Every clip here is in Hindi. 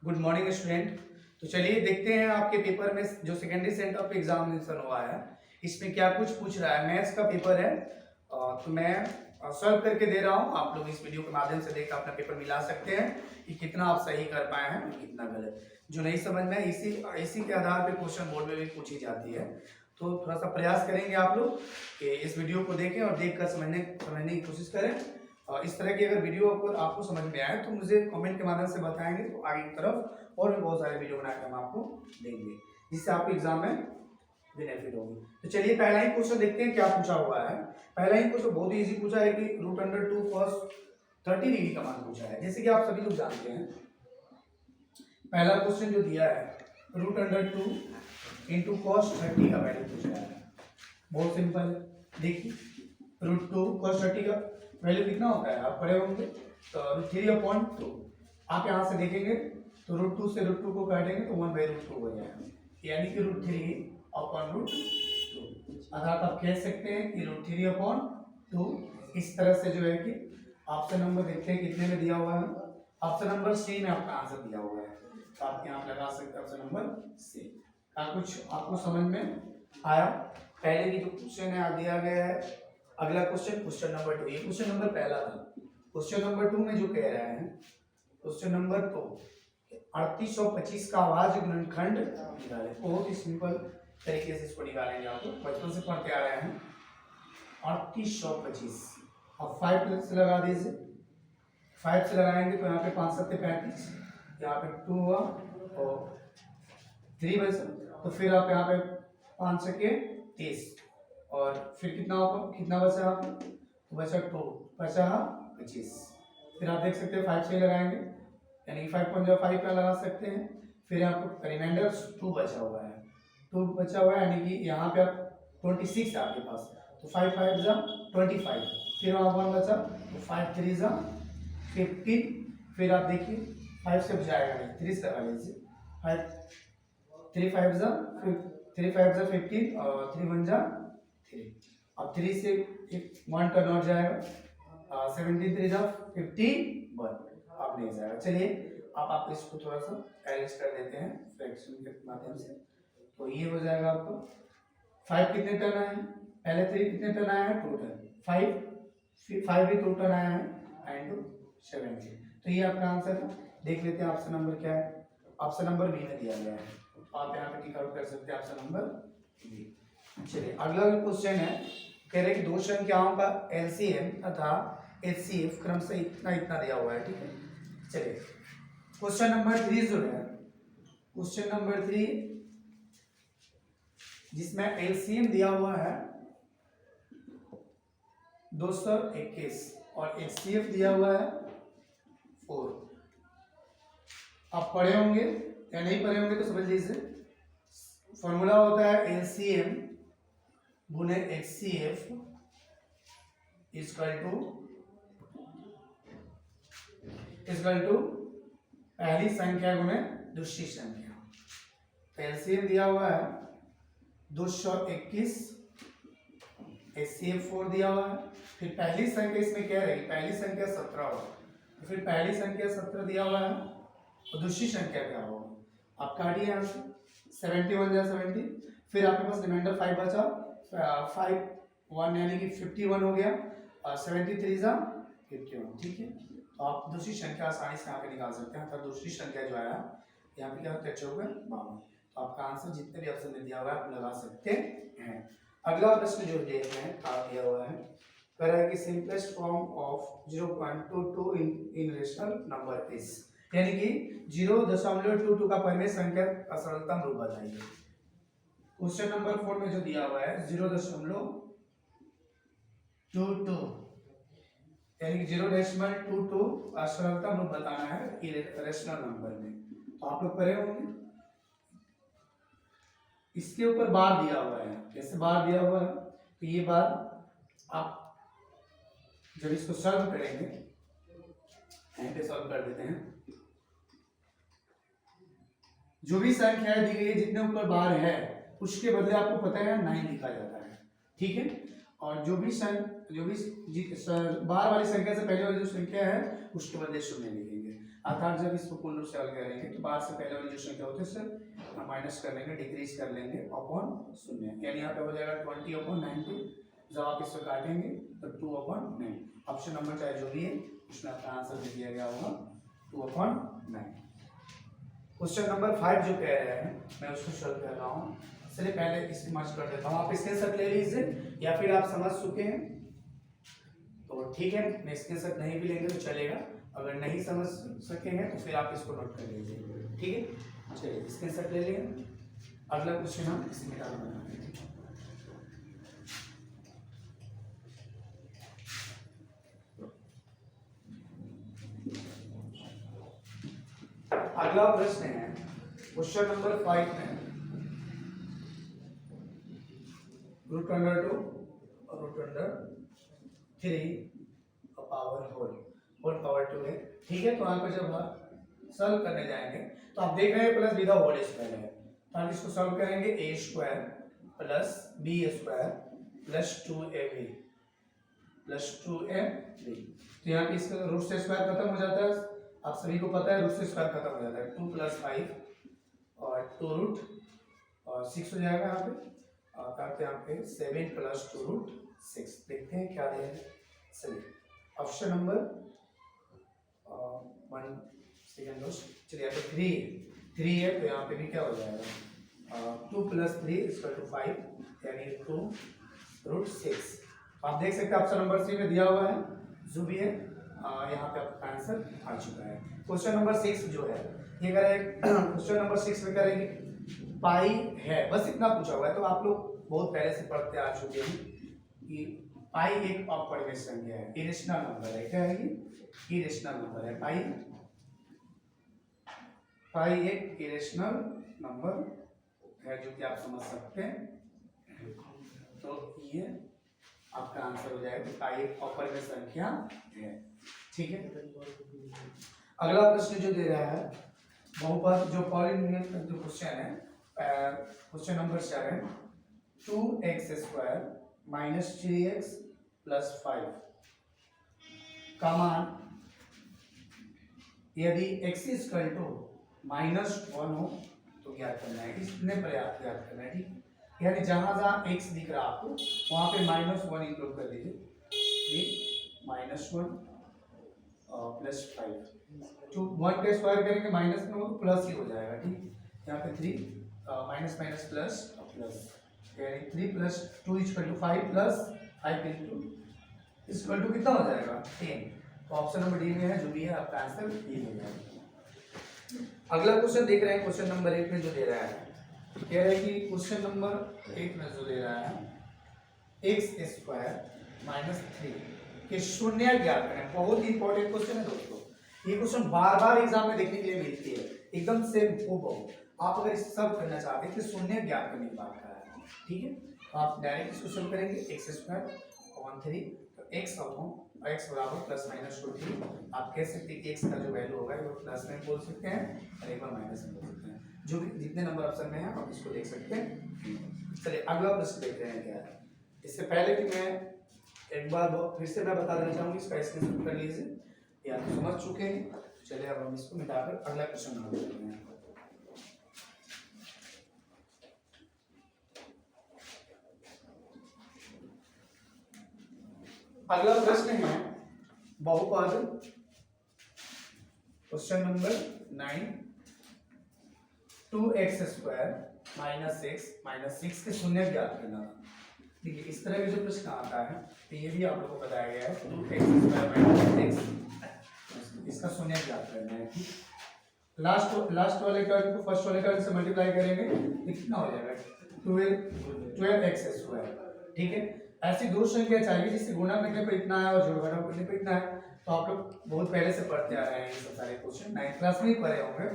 Good morning student. तो चलिए देखते हैं आपके पेपर में जो सेकेंडरी सेंटर ऑफ एग्जामिनेशन हुआ है इसमें क्या कुछ पूछ रहा है। मैथ्स का पेपर है तो मैं सॉल्व करके दे रहा हूँ। आप लोग इस वीडियो के माध्यम से देखकर अपना पेपर मिला सकते हैं कि कितना आप सही कर पाए हैं और कितना गलत। जो नहीं समझ में इसी के आधार पर क्वेश्चन बोर्ड में भी पूछी जाती है। तो थोड़ा सा प्रयास करेंगे आप लोग कि इस वीडियो को देखें और देखकर समझने की कोशिश करें। और इस तरह की अगर वीडियो आपको समझ में आए तो मुझे कमेंट के माध्यम से बताएंगे, तो आगे की तरफ और भी बहुत सारे वीडियो बनाकर हम आपको देंगे जिससे आपको एग्जाम में बेनिफिट होगी। तो चलिए पहला ही क्वेश्चन देखते हैं क्या पूछा हुआ है। पहला ही क्वेश्चन बहुत ही इजी पूछा है कि √2 cos 30 डिग्री का मान पूछा है। जैसे कि आप सभी लोग जानते हैं पहला क्वेश्चन जो दिया है √2 × cos 30 का वैल्यू पूछा है। बहुत सिंपल, देखिए √2 cos 30 का वैल्यू कितना होता है आप पढ़े होंगे। तो √3/2 आप यहाँ से देखेंगे तो √2 से √2 को काटेंगे तो 1/√2 हो जाएगा, यानी कि √3/√2। अर्थात आप कह सकते हैं कि √3/2। इस तरह से जो है कि ऑप्शन नंबर देखते हैं कितने में दिया हुआ है। ऑप्शन नंबर सी में आपका आंसर दिया हुआ है, तो आप यहाँ लगा सकते हैं ऑप्शन नंबर सी। क्या कुछ आपको समझ में आया? पहले की जो क्वेश्चन है दिया गया है। अगला क्वेश्चन नंबर 2। ये क्वेश्चन नंबर पहला था। क्वेश्चन नंबर 2 में जो कह रहा है क्वेश्चन नंबर 2 3825 का अभाज्य गुणनखंड निकालें। बहुत ही सिंपल तरीके से इसको निकालेंगे। आप लोग बचपन से पढ़ते आ रहे हैं। 3825 अब 5 से लगा दीजिए। 5 से लगाएंगे तो यहाँ पे 5 7 35, यहाँ पे 2 हुआ और 3 बचा। तो फिर आप यहाँ पे 5 से 30 और फिर कितना बचा आप तो बचा 2 बचा 25। फिर आप देख सकते हैं 5 से लगाएंगे यानी कि 5.5 का लगा सकते हैं। फिर आपको रिमाइंडर 2 बचा हुआ है। 2 बचा हुआ है यानी कि यहाँ पे आप 26 है आपके पास, तो 5 5 जा 25। फिर वहाँ 1 बचा तो 5 3 जा 15। फिर आप देखिए 5 से जाएगा नहीं, 3 से लगा लीजिए। 5 3 5 जा 15 और 3 1 जा 3। अब 3 से 1 टर्न और जाएगा। 17 3 जा 51 अब नहीं जाएगा। चलिए अब आप इसको थोड़ा सा अरेंज कर देते हैं फ्रैक्शन के माध्यम से। तो ये हो जाएगा आपको 5 कितने टर्न आए हैं, पहले 3 कितने टर्न आए हैं टोटल 5, फिर 5 भी 2 टर्न आए हैं एंड 17। तो ये आपका आंसर है। देख लेते हैं ऑप्शन नंबर क्या है। ऑप्शन नंबर बी में दिया गया है, आप यहाँ पे टिक आउट कर सकते हैं ऑप्शन नंबर बी। चलिए अगला क्वेश्चन है, कह रहे कि दो संख्याओं का एलसीएम तथा एचसीएफ क्रमशः इतना इतना दिया हुआ है। ठीक है, चलिए क्वेश्चन नंबर 3 जो है क्वेश्चन नंबर 3 जिसमें एलसीएम दिया हुआ है 221 और एचसीएफ दिया हुआ है 4। आप पढ़े होंगे या नहीं पढ़े होंगे तो समझ लीजिए। फॉर्मूला होता है एलसीएम गुने एचसीएफ इक्वल टू पहली संख्या गुने दूसरी संख्या। तो एलसीएम दिया हुआ है 221, एचसीएफ 4 दिया हुआ है। फिर पहली संख्या इसमें क्या रहेगी, पहली संख्या 17 होगा, तो फिर पहली संख्या 17 दिया हुआ है और दूसरी संख्या क्या होगा आप काटिए यहाँ से 71 या 70। फिर आपके पास रिमाइंडर 5 बचा, 51 यानी कि 51 हो गया और 73 जा 51। ठीक है, तो आप दूसरी संख्या आसानी से यहाँ पे निकाल सकते हैं। तो दूसरी संख्या जो है यहाँ पे क्या होता है 52। तो आपका आंसर जितने भी ऑप्शन में दिया हुआ है आप लगा सकते हैं। अगला प्रश्न जो देख रहे हैं दिया हुआ है, कह रहा है कि simplest form of 0.22 in rational number is, यानी कि 0.22 का परिमेय संख्या का सरलतम रूप बताइए। क्वेश्चन नंबर 4 में जो दिया हुआ है 0.22 यानी कि 0.22 का सरलतम रूप बताना है रेशनल नंबर में। तो आप लोग पढ़े होंगे। इसके ऊपर बार दिया हुआ है, जैसे बार दिया हुआ है तो ये बार आप जब इसको सॉल्व करेंगे यहीं पे सॉल्व कर देते हैं। जो भी संख्या दी गई है जितने ऊपर बार है उसके बदले आपको पता है 9 लिखा जाता है। ठीक है, और जो भी बार वाली संख्या से पहले वाली जो संख्या है उसके बदले 0 लिखेंगे। अर्थात जब इसको पूर्ण रूप से हल करेंगे तो बाहर से पहले वाली जो संख्या होती है उससे हम माइनस कर लेंगे, डिक्रीज कर लेंगे अपॉन 0, यानी यहाँ पे हो जाएगा 20/90। जब आप इसको काटेंगे तो 2/9। ऑप्शन नंबर चाहे जो भी है उसमें आपका आंसर दे दिया गया होगा 2/9। क्वेश्चन नंबर 5 जो कह रहे हैं मैं उसको सॉल्व कर रहा हूँ। चलिए पहले इसकी मर्ज कर देता हूँ, आप स्क्रीनशॉट ले लीजिए या फिर आप समझ चुके हैं तो ठीक है, मैं स्क्रीनशॉट नहीं भी लेंगे तो चलेगा, अगर नहीं समझ सके हैं तो फिर आप इसको नोट कर लीजिए, ठीक है। चलिए स्क्रीनशॉट ले लिए। अगला क्वेश्चन हम इसमें डाल बनाएंगे। अगला प्रश्न है क्वेश्चन नंबर 5 में √2 और √3 पावर होल पावर 2 है, ठीक है। तो यहाँ पर जब आप सॉल्व करने जाएंगे तो आप देख रहे हैं प्लस विदा होल स्क्वायर है, तो हम इसको सॉल्व करेंगे a² + b² + 2ab + 2ab। तो यहाँ पे इसका रूट से स्क्वायर खत्म हो जाता है, आप सभी को पता है रूट से स्क्वायर खत्म हो जाता है, 2 + 5 और 2 रूट और 6 हो जाएगा यहाँ पे, और करते हैं यहाँ पे 7 + 2 रूट 6। देखते हैं क्या दे है। चलिए ऑप्शन नंबर 1 सेकंड दोस्त, चलिए यहाँ पे 3 है तो यहाँ पे भी क्या हो जाएगा 2 + 3 = 5, यानी 2 रूट 6। आप देख सकते हैं ऑप्शन नंबर सी में दिया हुआ है जो भी है, यहाँ पे आपका आंसर आ चुका है। क्वेश्चन नंबर 6 जो है ये करें, क्वेश्चन नंबर 6 में करेंगे पाई है, बस इतना पूछा हुआ है, तो आप लोग बहुत पहले से पढ़ते आ चुके हैं कि पाई एक अपरिमेय संख्या है, इरेशनल नंबर है। क्या है ये? इरेशनल नंबर है पाई। पाई एक इरेशनल नंबर है जो कि आप समझ सकते हैं, तो ये आपका आंसर हो जाएगा कि पाई एक अपरिमेय संख्या है, ठीक है। अगला प्रश्न जो दे रहा है बहुपद जो पॉलिनोमियल का जो क्वेश्चन है, क्वेश्चन नंबर 7, 2x² - 3x + 5 का मान यदि x = -1 हो तो ज्ञात करना है। इसने पर्याप्त ज्ञात करना है, ठीक। यानी जहां जहां x दिख रहा है आपको वहां पे -1 इंक्लूड कर दीजिए, -1 + 5। तो 1 का स्क्वायर करेंगे माइनस में हो तो प्लस ही हो जाएगा, ठीक। यहाँ पे 3 माइनस माइनस प्लस प्लस, यानी 3 + 2 = 5 + 5 = कितना हो जाएगा 10। तो ऑप्शन नंबर डी में है जो भी है आपका आंसर ये हो जाएगा। अगला क्वेश्चन देख रहे हैं, क्वेश्चन नंबर 8 में जो दे रहा है, कह रहा है कि क्वेश्चन नंबर 8 में जो दे रहा है x² - 3 के शून्य ज्ञात करें। बहुत ही इंपॉर्टेंट क्वेश्चन है दोस्तों, ये क्वेश्चन बार बार एग्जाम में देखने के लिए मिलती है, एकदम सेम हूबहू। आप अगर इस सब करना चाहते हैं तो शून्य ज्ञात करने की बात कर रहा है, ठीक है। तो आप डायरेक्ट इसको सॉल्व करेंगे x² 3, तो x = ±√3। आप कह सकते हैं कि x का जो वैल्यू होगा वो प्लस में बोल सकते हैं और एक बार माइनस में बोल सकते हैं, जो भी जितने नंबर ऑप्शन में है आप इसको देख सकते हैं। चलिए अगला प्रश्न देखते हैं क्या है। इससे पहले कि मैं एक बार फिर से मैं बता देना चाहूंगी, इसका स्क्रीनशॉट कर लीजिए, या आप समझ चुके हैं। चलिए अब हम इसको मिटाकर अगला क्वेश्चन नंबर देखते हैं। अगला प्रश्न है बहुपद क्वेश्चन नंबर 9, 2x² - x - 6 के शून्य ज्ञात करना। देखिए इस तरह के जो प्रश्न आता है तो ये भी आप लोगों को बताया गया है, 2x² - x, इसका शून्य ज्ञात करना है। लास्ट वाले टर्म को फर्स्ट वाले टर्म से मल्टीप्लाई करेंगे तो कितना हो जाएगा 12x², ठीक है। ऐसी दो संख्या चाहिए जिससे गुणा करने पर इतना है और जोड़ घटाव करने पर इतना है। तो आप लोग बहुत पहले से पढ़ते आ रहे हैं ये सब सारे क्वेश्चन, 9th क्लास में ही पढ़े होंगे।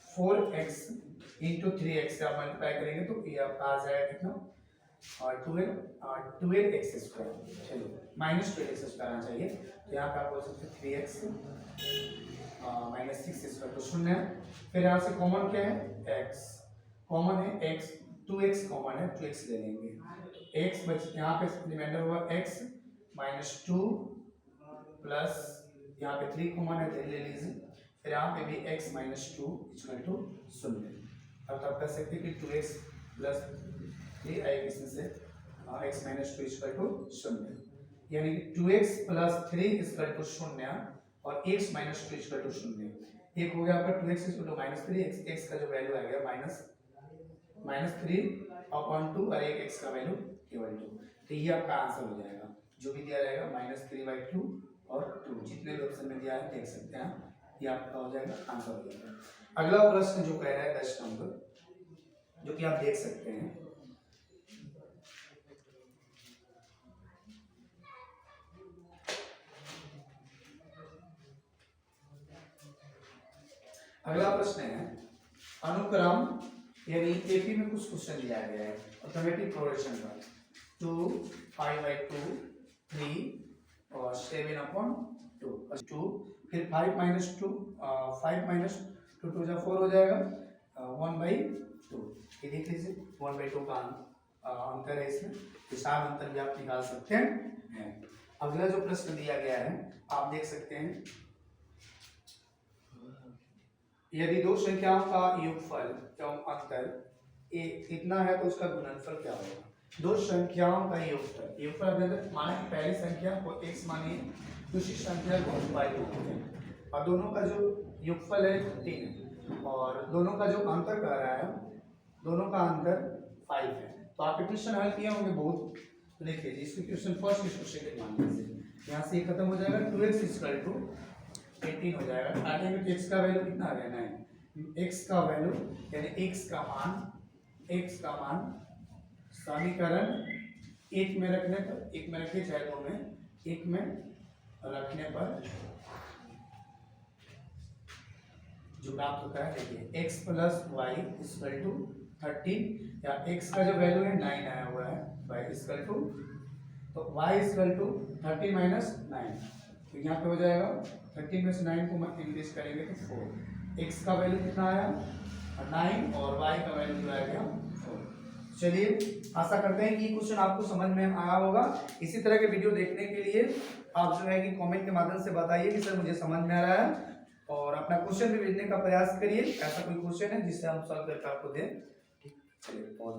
4x × 3x से आप मल्टीप्लाई करेंगे तो ये आपका आ जाएगा कितना, और 12x², चलो -12x² आना चाहिए। तो यहाँ पे आप बोल सकते हैं 3x - 6² तो 0। फिर यहाँ से कॉमन क्या है, x कॉमन है, x 2x कॉमन है, 2x ले लेंगे, x बच यहाँ पे रिमाइंडर हुआ x - 2 प्लस यहाँ पे 3 कॉमन है 3 ले लीजिए, फिर यहाँ पे भी x minus two equal to शून्य। अब आप कह सकते हैं कि 2x प्लस 3 आएगा इसमें से x minus two equal to शून्य, यानी कि 2x प्लस 3 इक्वल टू शून्य और x minus two equal to शून्य। एक हो गया आपका 2x equal to minus 3, x का जो वैल्यू आएगा माइनस 3 अपॉन 2 और एक x का वैल्यू केवल 2। तो ये आपका आंसर हो जाएगा, जो भी दिया रहेगा -3/2 और 2, जितने भी ऑप्शन में दिया है देख सकते हैं, ये आपका हो जाएगा आंसर हो जाएगा। अगला प्रश्न जो कह रहा है 10 नंबर, जो कि आप देख सकते हैं, अगला प्रश्न है अनुक्रम, यानी एपी में कुछ क्वेश्चन दिया गया है ऑटोमेटिक प्रोग्रेशन का 2 5/2 3 और 7/2, फिर 5 माइनस 2 2 जा 4 हो जाएगा 1/2। ये देख लीजिए 1/2 का अंतर है इसमें, हिसाब अंतर भी आप निकाल सकते हैं। अगला जो प्रश्न दिया गया है आप देख सकते हैं, यदि दो संख्याओं का योगफल एवं अंतर इतना है तो उसका गुणनफल क्या होगा। दो संख्याओं का योगफल माने पहली संख्या को x मानिए, दूसरी संख्या को y मानिए, और दोनों का जो योगफल है 3 है और दोनों का जो अंतर कर रहा है, दोनों का अंतर 5 है। तो आप क्वेश्चन हल किए होंगे बहुत, तो देखिए इसको क्वेश्चन फर्स्ट, इसको सेकंड मान लीजिए, यहाँ से खत्म हो जाएगा 2x इक्वल टू 18 हो जाएगा। काटेंगे तो x का वैल्यू कितना आ गया 9, x का वैल्यू यानी x का मान समीकरण एक में रखने पर, एक में रखिए चाहे दो में, एक में रखने पर जो प्राप्त होता है, देखिए x plus y equal to 13, या x का जो वैल्यू है 9 आया हुआ है y इक्वल टू, तो y इक्वल टू 13 माइनस 9, तो यहाँ पे हो जाएगा 13 में से 9 को इंक्रीज करेंगे तो 4, x का वैल्यू कितना आया 9 और y का वैल्यू जो आया 4। चलिए आशा करते हैं कि क्वेश्चन आपको समझ में आया होगा। इसी तरह के वीडियो देखने के लिए आप जो है कि कमेंट के माध्यम से बताइए कि सर मुझे समझ में आ रहा है, और अपना क्वेश्चन भी भेजने का प्रयास करिए। ऐसा कोई क्वेश्चन है जिससे हम सॉल्व करके आपको दें। चलिए बहुत